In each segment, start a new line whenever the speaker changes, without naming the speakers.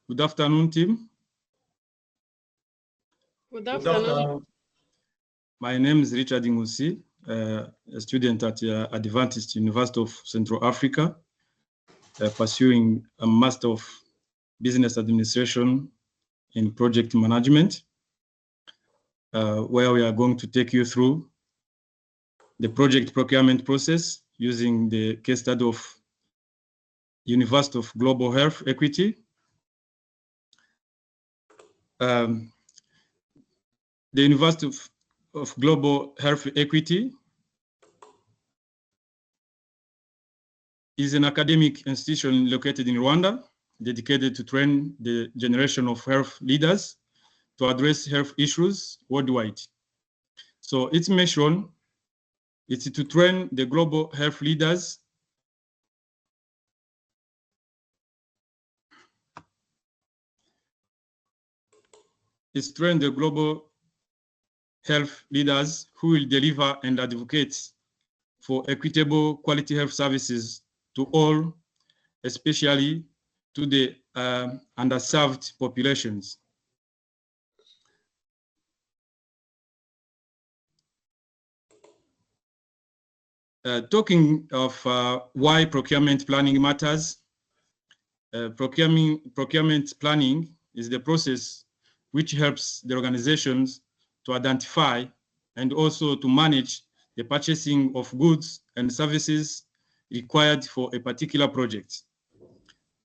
Good afternoon, team.
Good afternoon.
My name is Richard Ngusi, a student at Adventist University of Central Africa, pursuing a Master of Business Administration in Project Management, where we are going to take you through the project procurement process using the case study of University of Global Health Equity. The University of Global Health Equity is an academic institution located in Rwanda, dedicated to train the generation of health leaders to address health issues worldwide. So its mission is to train the global health leaders who will deliver and advocate for equitable quality health services to all, especially to the underserved populations. Talking of why procurement planning matters, procurement planning is the process which helps the organizations to identify and also to manage the purchasing of goods and services required for a particular project.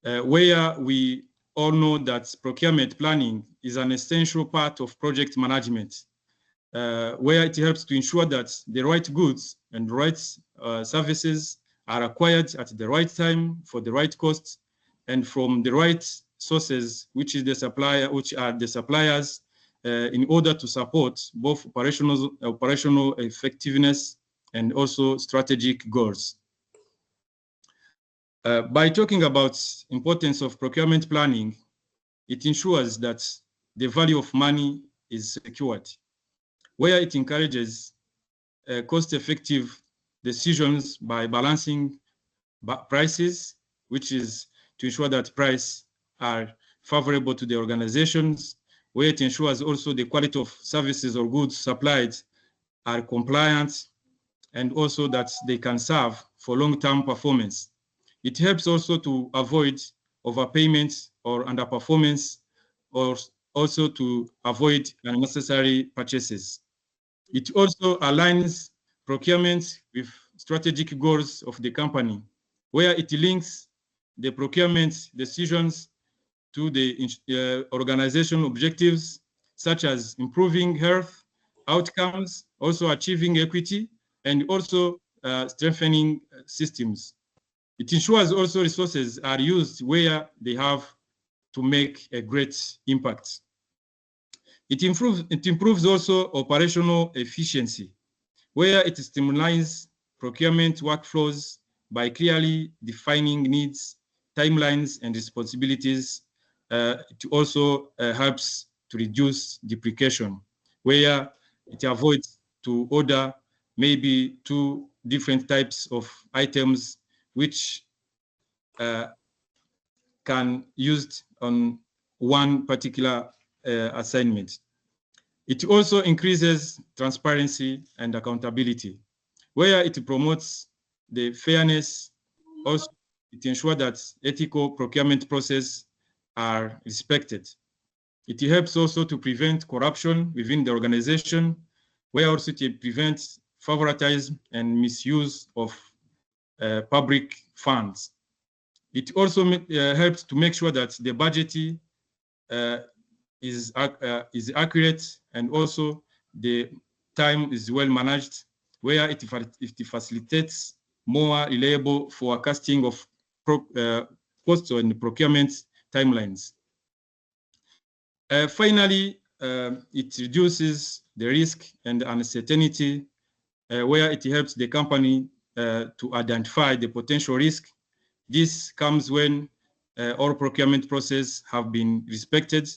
Where we all know that procurement planning is an essential part of project management, where it helps to ensure that the right goods and right services are acquired at the right time for the right cost and from the right sources, which are the suppliers, in order to support both operational effectiveness and also strategic goals. By talking about importance of procurement planning, it ensures that the value of money is secured, where it encourages cost-effective decisions by balancing prices, which is to ensure that prices are favorable to the organizations, where it ensures also the quality of services or goods supplied are compliant, and also that they can serve for long-term performance. It helps also to avoid overpayment or underperformance, or also to avoid unnecessary purchases. It also aligns procurement with strategic goals of the company, where it links the procurement decisions to the organization objectives, such as improving health outcomes, also achieving equity, and also strengthening systems. It ensures also resources are used where they have to make a great impact. It improves also operational efficiency, where it streamlines procurement workflows by clearly defining needs, timelines, and responsibilities. It also helps to reduce duplication, where it avoids to order maybe 2 different types of items which can used on one particular assignment. It also increases transparency and accountability, where it promotes the fairness. Also, it ensures that ethical procurement processes are respected. It helps also to prevent corruption within the organization, where also it prevents favoritism and misuse of public funds. It also helps to make sure that the budgeting is accurate, and also the time is well managed, where it facilitates more reliable forecasting of costs and procurement timelines. Finally, it reduces the risk and uncertainty, where it helps the company to identify the potential risk. This comes when all procurement processes have been respected,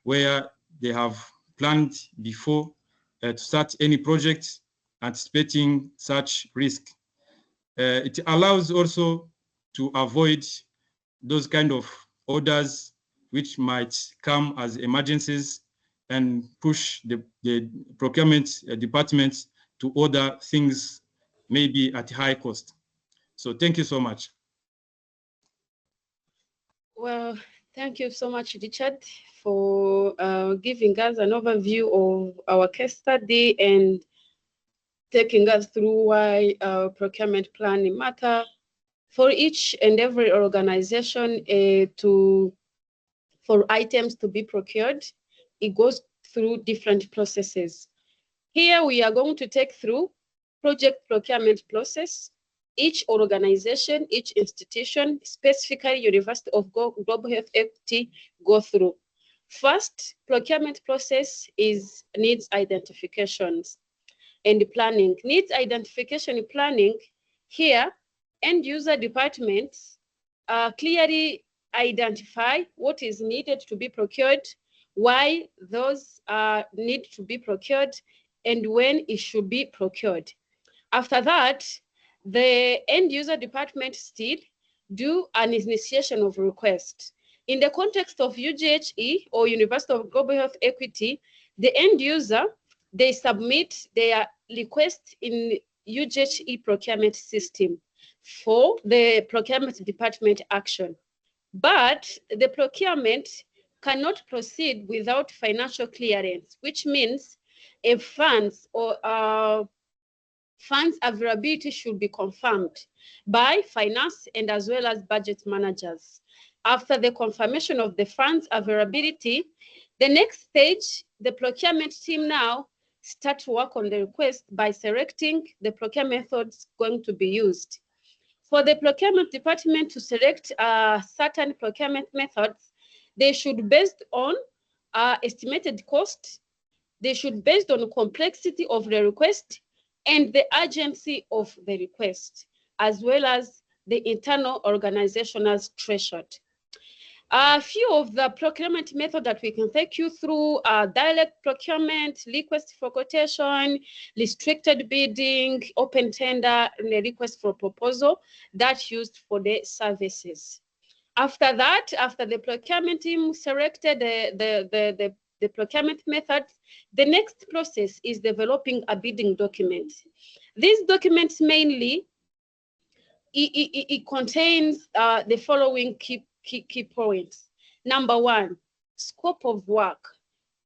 where they have planned before to start any project, anticipating such risk. It allows also to avoid those kind of orders which might come as emergencies and push the procurement department to order things maybe at high cost. So thank you so much.
Well, thank you so much, Richard, for giving us an overview of our case study and taking us through why procurement planning matter for each and every organization. For items to be procured, it goes through different processes. Here we are going to take through project procurement process. Each organization, each institution, specifically University of Global Health Equity, go through. First, procurement process is needs identifications and planning. Needs identification and planning, here, end user departments clearly identify what is needed to be procured, why those need to be procured, and when it should be procured. After that, the end user department still do an initiation of request. In the context of UGHE or University of Global Health Equity, the end user, they submit their request in UGHE procurement system for the procurement department action. But the procurement cannot proceed without financial clearance, which means if funds or funds availability should be confirmed by finance and as well as budget managers. After the confirmation of the funds availability, the next stage, the procurement team now start to work on the request by selecting the procurement methods going to be used. For the procurement department to select certain procurement methods, they should based on estimated cost, they should based on the complexity of the request and the urgency of the request, as well as the internal organizational threshold. A few of the procurement methods that we can take you through are direct procurement, request for quotation, restricted bidding, open tender, and a request for proposal that's used for the services. After that, after the procurement team selected the procurement method, the next process is developing a bidding document. These documents mainly, it contains the following key points. Number one, scope of work.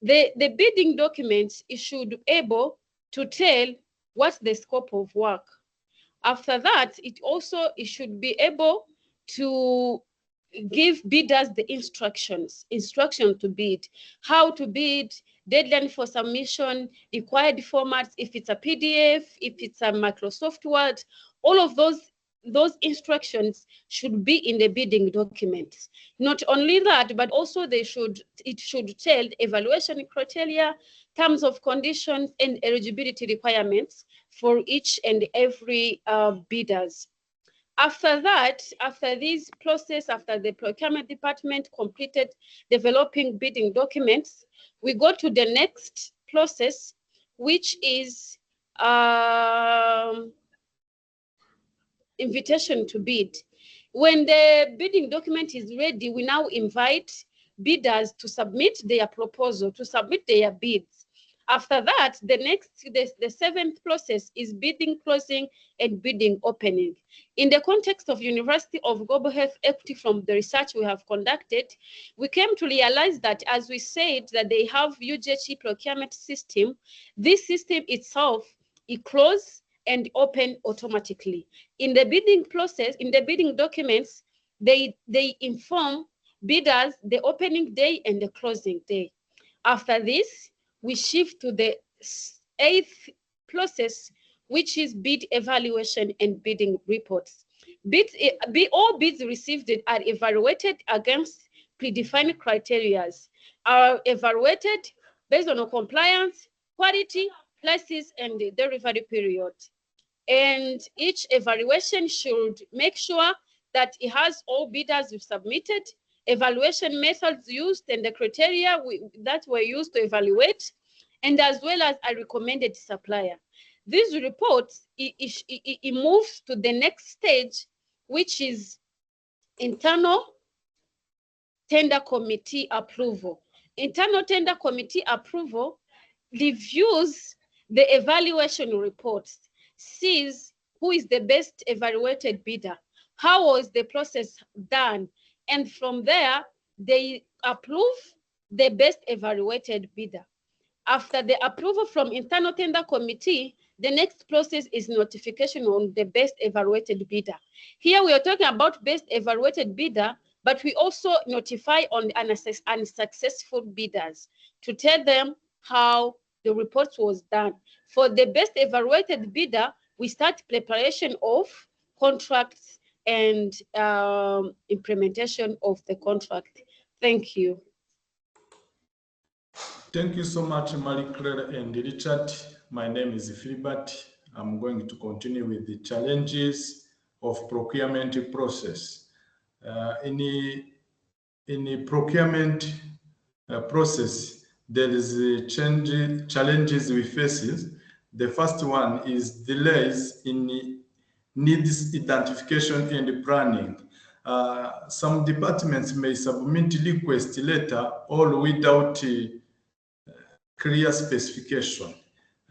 The bidding documents, it should be able to tell what's the scope of work. After that, it should be able to give bidders the instruction to bid, how to bid, deadline for submission, required formats, if it's a PDF, if it's a Microsoft Word, all of those instructions should be in the bidding documents. Not only that, but also it should tell evaluation criteria, terms of conditions, and eligibility requirements for each and every bidders. After that, after this process, after the procurement department completed developing bidding documents, we go to the next process, which is invitation to bid. When the bidding document is ready, we now invite bidders to submit their proposal, to submit their bids. After that, the seventh process is bidding closing and bidding opening. In the context of University of Global Health Equity, from the research we have conducted, we came to realize that, as we said, that they have UGHE procurement system. This system itself, it closes and open automatically. In the bidding process, in the bidding documents, they inform bidders the opening day and the closing day. After this, we shift to the eighth process, which is bid evaluation and bidding reports. All bids received are evaluated against predefined criteria, are evaluated based on compliance, quality, prices, and the delivery period. And each evaluation should make sure that it has all bidders who submitted, evaluation methods used, and the criteria that were used to evaluate, and as well as a recommended supplier. These reports, it moves to the next stage, which is internal tender committee approval. Internal tender committee approval reviews the evaluation reports, sees who is the best evaluated bidder, how was the process done, and from there, they approve the best evaluated bidder. After the approval from internal tender committee, the next process is notification on the best evaluated bidder. Here we are talking about best evaluated bidder, but we also notify on unsuccessful bidders to tell them how the report was done. For the best evaluated bidder, we start preparation of contracts and implementation of the contract. Thank you.
Thank you so much, Marie-Claire and Richard. My name is Philibert. I'm going to continue with the challenges of procurement process. In the procurement process, there is challenges we face. The first one is delays in needs identification and planning. Some departments may submit request letter all without clear specification.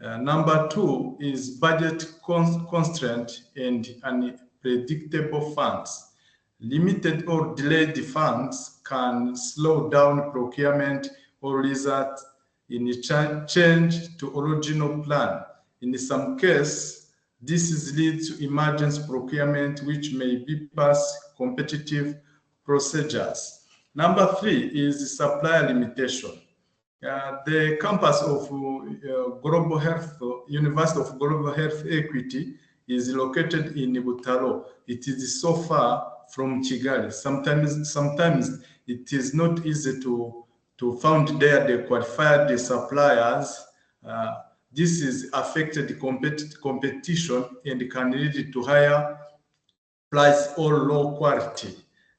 Number two is budget constraint and unpredictable funds. Limited or delayed funds can slow down procurement or result in a change to original plan. In some cases, this is lead to emergency procurement, which may bypass competitive procedures. Number three is supplier limitation. The campus of Global Health, University of Global Health Equity is located in Butaro. It is so far from Kigali. Sometimes it is not easy to find there the qualified suppliers. This is affected competition and can lead to higher price or low quality.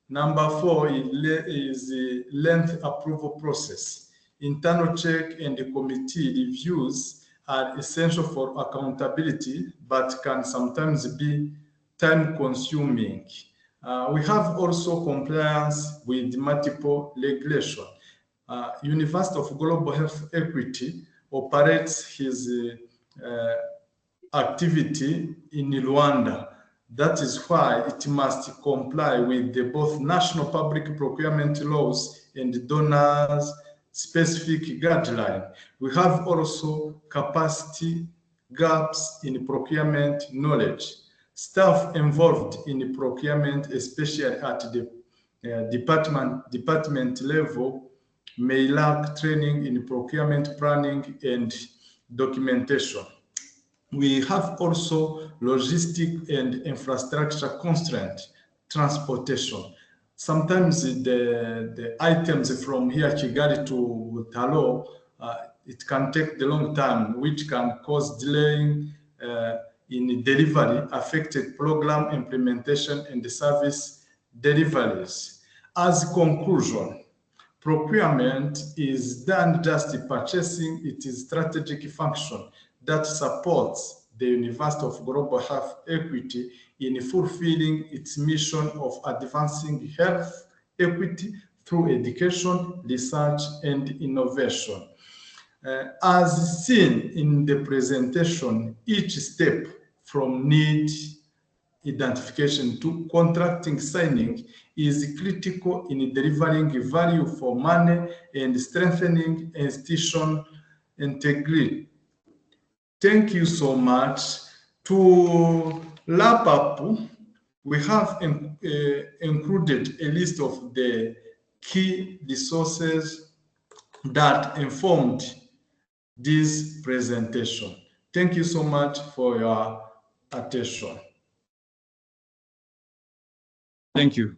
Number four is the length approval process. Internal check and committee reviews are essential for accountability, but can sometimes be time-consuming. We have also compliance with multiple regulation. University of Global Health Equity operates his activity in Rwanda. That is why it must comply with both national public procurement laws and donors' specific guideline. We have also capacity gaps in procurement knowledge. Staff involved in procurement, especially at the department level, may lack training in procurement planning and documentation. We have also logistic and infrastructure constraint, transportation. Sometimes the items from here, Kigali to Talo, it can take a long time, which can cause delay in delivery, affected program implementation and the service deliveries. As conclusion, procurement is done just purchasing. It is strategic function that supports the University of Global Health Equity in fulfilling its mission of advancing health equity through education, research, and innovation. As seen in the presentation, each step from need identification to contracting signing is critical in delivering value for money and strengthening institution integrity. Thank you so much. To wrap up, we have included a list of the key resources that informed this presentation. Thank you so much for your attention.
Thank you.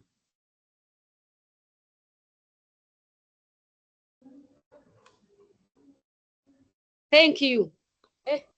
Thank you.